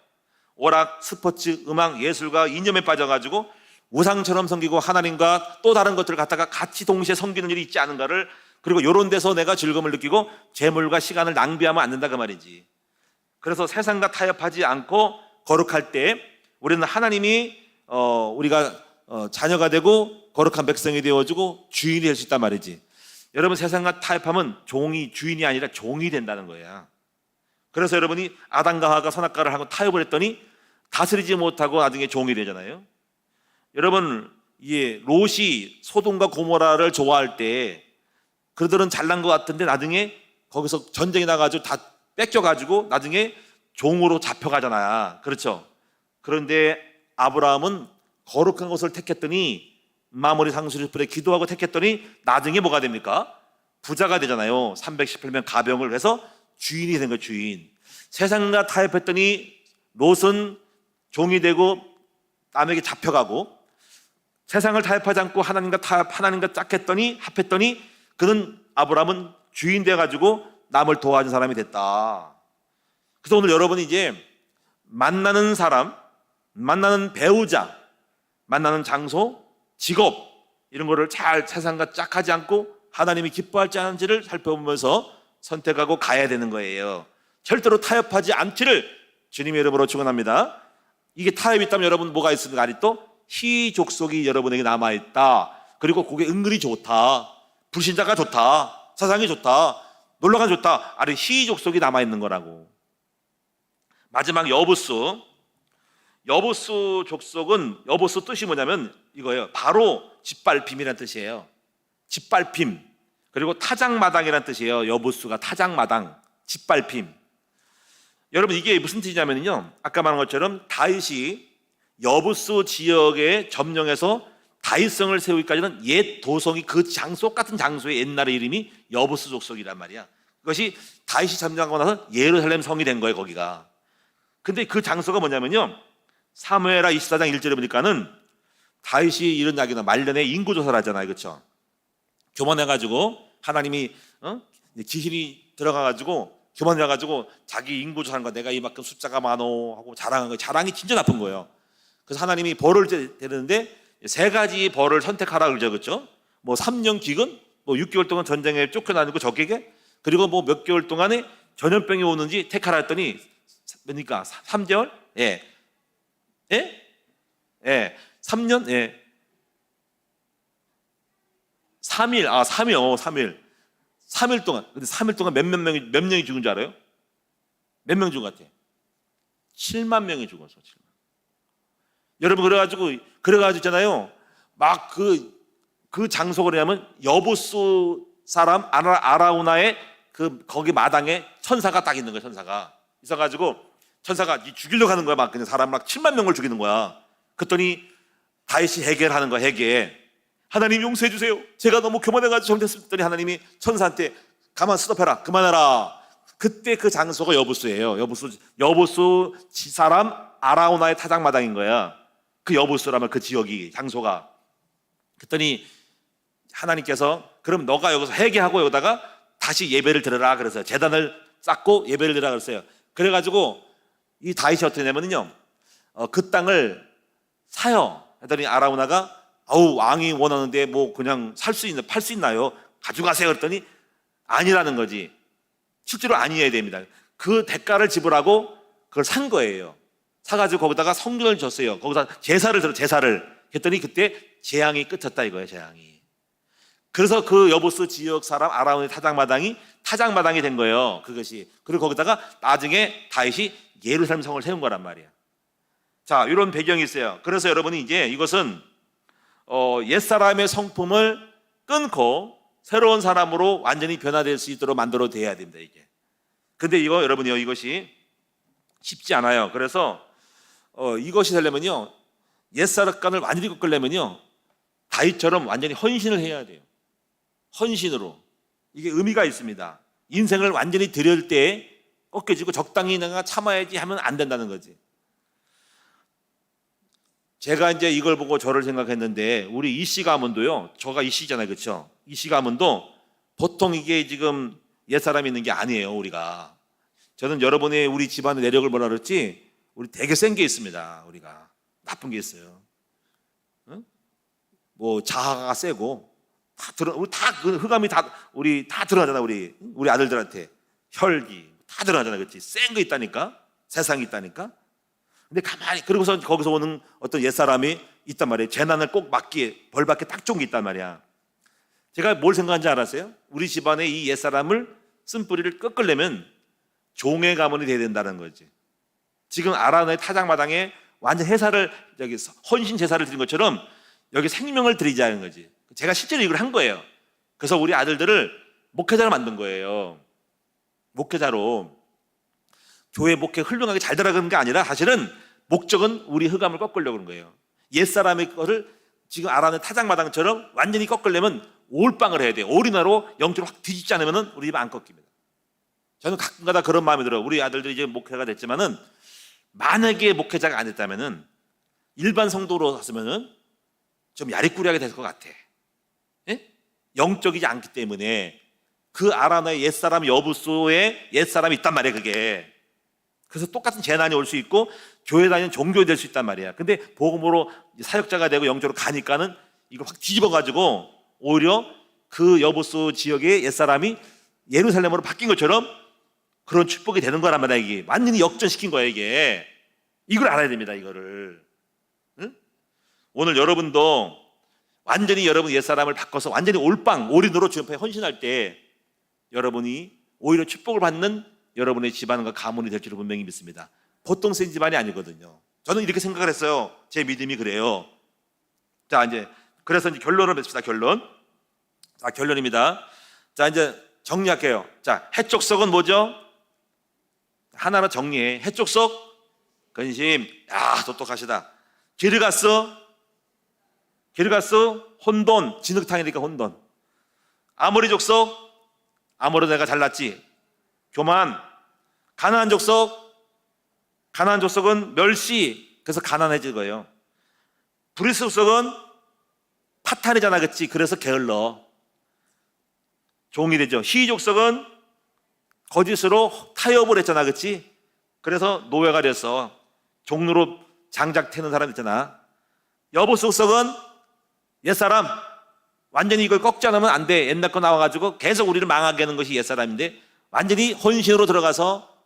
오락, 스포츠, 음악, 예술과 이념에 빠져가지고 우상처럼 섬기고 하나님과 또 다른 것들을 갖다가 같이 동시에 섬기는 일이 있지 않은가를, 그리고 이런 데서 내가 즐거움을 느끼고 재물과 시간을 낭비하면 안 된다 그 말이지. 그래서 세상과 타협하지 않고 거룩할 때 우리는 하나님이 우리가 자녀가 되고 거룩한 백성이 되어지고 주인이 될 수 있단 말이지. 여러분 세상과 타협하면 주인이 아니라 종이 된다는 거야. 그래서 여러분이 아담과 하와가 선악과를 하고 타협을 했더니 다스리지 못하고 나중에 종이 되잖아요. 여러분 롯이 소돔과 고모라를 좋아할 때 그들은 잘난 것 같은데 나중에 거기서 전쟁이 나가지고 다 뺏겨가지고 나중에 종으로 잡혀가잖아. 그렇죠? 그런데 아브라함은 거룩한 것을 택했더니 마무리 상수리풀에 기도하고 택했더니 나중에 뭐가 됩니까? 부자가 되잖아요. 318명 가병을 해서 주인이 된 거예요. 주인. 세상과 타협했더니 롯은 종이 되고 남에게 잡혀가고, 세상을 타협하지 않고 하나님과 짝했더니 합했더니 그는 아브라함은 주인 돼가지고 남을 도와준 사람이 됐다. 그래서 오늘 여러분이 이제 만나는 사람, 만나는 배우자, 만나는 장소, 직업 이런 거를 잘 세상과 짝하지 않고 하나님이 기뻐할지 않은지를 살펴보면서 선택하고 가야 되는 거예요. 절대로 타협하지 않기를 주님의 이름으로 축원합니다. 이게 타협이 있다면 여러분 뭐가 있습니까? 아직도 히 족속이 여러분에게 남아있다. 그리고 그게 은근히 좋다. 불신자가 좋다. 사상이 좋다. 놀러가 좋다. 아래 히 족속이 남아있는 거라고. 마지막 여부수 족속은, 여부수 뜻이 뭐냐면 이거예요. 바로 짓밟힘이라는 뜻이에요. 짓밟힘. 그리고 타작마당이라는 뜻이에요. 여부수가 타작마당, 짓밟힘. 여러분 이게 무슨 뜻이냐면요, 아까 말한 것처럼 다윗이 여부수 지역에 점령해서 다윗성을 세우기까지는 옛 도성이 그 장소 같은 장소의 옛날의 이름이 여부수 족속이란 말이야. 그것이 다윗이 점령하고 나서 예루살렘 성이 된 거예요. 거기가. 근데 그 장소가 뭐냐면요, 사무엘하 24장 1절에 보니까는 다윗이 이런 이야기나 말년에 인구조사를 하잖아요. 그렇죠? 교만해가지고 하나님이 기hin이 들어가가지고 교만해가지고 자기 인구조사하는 거, 내가 이만큼 숫자가 많어 하고 자랑한 거, 자랑이 진짜 나쁜 거예요. 그래서 하나님이 벌을 내리는데 세 가지 벌을 선택하라 그러죠. 그렇죠? 뭐 3년 기근, 뭐 6개월 동안 전쟁에 쫓겨나는 적에게, 그리고 뭐 몇 개월 동안에 전염병이 오는지 택하라 했더니 뭡니까? 3개월? 예. 예? 예. 3년? 예. 3일. 3일 동안. 근데 3일 동안 몇 명이 죽은 줄 알아요? 몇 명 죽은 것 같아요? 7만 명이 죽었어. 7만. 여러분 그래가지고 있잖아요. 막 그 장소가 뭐냐면 여부수 사람 아라우나의 거기 마당에 천사가 딱 있는 거야. 천사가 있어가지고 천사가 죽이려고 하는 거야. 막 그냥 사람 막 7만 명을 죽이는 거야. 그랬더니 다윗이 해결하는 거야. 하나님 용서해 주세요. 제가 너무 교만해가지고 잘못했더니 하나님이 천사한테 가만 스톱해라. 그만해라. 그때 그 장소가 여부수예요. 여부수 사람 아라우나의 타작마당인 거야. 그 여부수라면 그 지역이 장소가. 그랬더니 하나님께서 그럼 너가 여기서 회개하고 여기다가 다시 예배를 드려라 그래서 제단을 쌓고 예배를 드리라 그랬어요. 그래가지고 이 다윗이 어떻게 되냐면요, 그 땅을 사요. 했더니 아라우나가 왕이 원하는데 뭐 그냥 팔 수 있나요? 가져가세요. 그랬더니 아니라는 거지. 실제로 아니어야 됩니다. 그 대가를 지불하고 그걸 산 거예요. 사가지고 거기다가 성전을 줬어요. 거기다 제사를 했더니 그때 재앙이 끝쳤다 이거예요. 재앙이. 그래서 그 여부스 지역 사람 아라운의 타작마당이 된 거예요. 그것이. 그리고 거기다가 나중에 다윗이 예루살렘 성을 세운 거란 말이야. 자, 이런 배경이 있어요. 그래서 여러분이 이제 이것은 옛사람의 성품을 끊고 새로운 사람으로 완전히 변화될 수 있도록 만들어 돼야 됩니다. 이게. 근데 여러분이요, 이것이 쉽지 않아요. 그래서 이것이 되려면요, 옛사람을 완전히 꺾으려면요, 다윗처럼 완전히 헌신을 해야 돼요. 헌신으로. 이게 의미가 있습니다. 인생을 완전히 드릴 때 꺾여지고 적당히 내가 참아야지 하면 안 된다는 거지. 제가 이제 이걸 보고 저를 생각했는데, 우리 이씨 가문도요, 저가 이씨잖아요. 그렇죠? 이씨 가문도 보통 이게 지금 옛사람이 있는 게 아니에요. 우리가. 저는 여러분의 우리 집안의 내력을 뭐라 그랬지? 우리 되게 센 게 있습니다. 우리가. 나쁜 게 있어요. 응? 뭐 자아가 세고 우리 그 흑암이 우리 다 드러나잖아. 우리 아들들한테 혈기 다 드러나잖아. 그렇지? 센 거 있다니까. 세상이 있다니까. 근데 가만히 그러고서 거기서 오는 어떤 옛사람이 있단 말이에요. 재난을 꼭 벌 받기 딱 좋은 게 있단 말이야. 제가 뭘 생각하는지 알았어요? 우리 집안의 이 옛사람을 쓴뿌리를 꺾으려면 종의 가문이 돼야 된다는 거지. 지금 아라우나의 타작마당에 완전 헌신 제사를 드린 것처럼 여기 생명을 드리자는 거지. 제가 실제로 이걸 한 거예요. 그래서 우리 아들들을 목회자로 만든 거예요. 목회자로. 교회 목회 훌륭하게 잘 들어가는 게 아니라 사실은 목적은 우리 흑암을 꺾으려고 그런 거예요. 옛사람의 거를 지금 아라우나의 타작마당처럼 완전히 꺾으려면 올빵을 해야 돼요. 올인하로 영적으로 확 뒤집지 않으면 우리 집 안 꺾입니다. 저는 가끔가다 그런 마음이 들어요. 우리 아들들이 이제 목회가 됐지만은 만약에 목회자가 안 됐다면은 일반 성도로 갔으면은 좀 야리꾸리하게 될 것 같아. 예? 영적이지 않기 때문에 그 아라우나의 옛사람 여부수의 옛사람이 있단 말이에요. 그게. 그래서 똑같은 재난이 올 수 있고 교회 다니는 종교가 될 수 있단 말이야. 근데 복음으로 사역자가 되고 영적으로 가니까는 이걸 확 뒤집어가지고 오히려 그 여부수 지역의 옛사람이 예루살렘으로 바뀐 것처럼 그런 축복이 되는 거란 말이야. 이게 완전히 역전시킨 거야. 이게. 이걸 알아야 됩니다. 이거를. 응? 오늘 여러분도 완전히 여러분 옛사람을 바꿔서 완전히 올인으로 주님께 헌신할 때 여러분이 오히려 축복을 받는 여러분의 집안과 가문이 될 줄을 분명히 믿습니다. 보통 센 집안이 아니거든요. 저는 이렇게 생각을 했어요. 제 믿음이 그래요. 자, 그래서 결론을 맺읍시다. 자, 결론입니다. 자, 이제 정리할게요. 자, 해족석은 뭐죠? 하나로 정리해. 해족석, 근심. 야, 똑똑하시다. 기르가스, 혼돈. 진흙탕이니까 혼돈. 아모리 족속, 아모리 내가 잘났지. 교만. 가나안 족속은 멸시. 그래서 가난해질 거예요. 브리스 족속은 파탄이잖아. 그치? 그래서 게을러. 종이 되죠. 시 족속은 거짓으로 타협을 했잖아. 그치? 그래서 노예가 됐어. 종로로 장작 태는 사람 있잖아. 여부수 족속은 옛사람. 완전히 이걸 꺾지 않으면 안 돼. 옛날 거 나와가지고 계속 우리를 망하게 하는 것이 옛사람인데 완전히 헌신으로 들어가서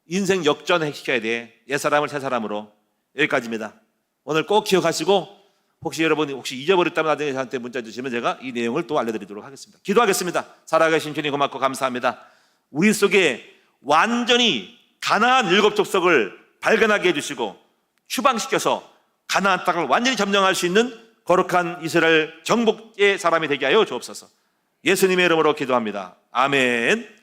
인생 역전시켜야 돼. 옛사람을 새사람으로. 여기까지입니다. 오늘 꼭 기억하시고 혹시 여러분이 잊어버렸다면 나중에 저한테 문자 주시면 제가 이 내용을 또 알려드리도록 하겠습니다. 기도하겠습니다. 살아계신 주님 고맙고 감사합니다. 우리 속에 완전히 가나안 7족속을 발견하게 해주시고 추방시켜서 가나안 땅을 완전히 점령할 수 있는 거룩한 이스라엘 정복의 사람이 되게 하여 주옵소서. 예수님의 이름으로 기도합니다. 아멘.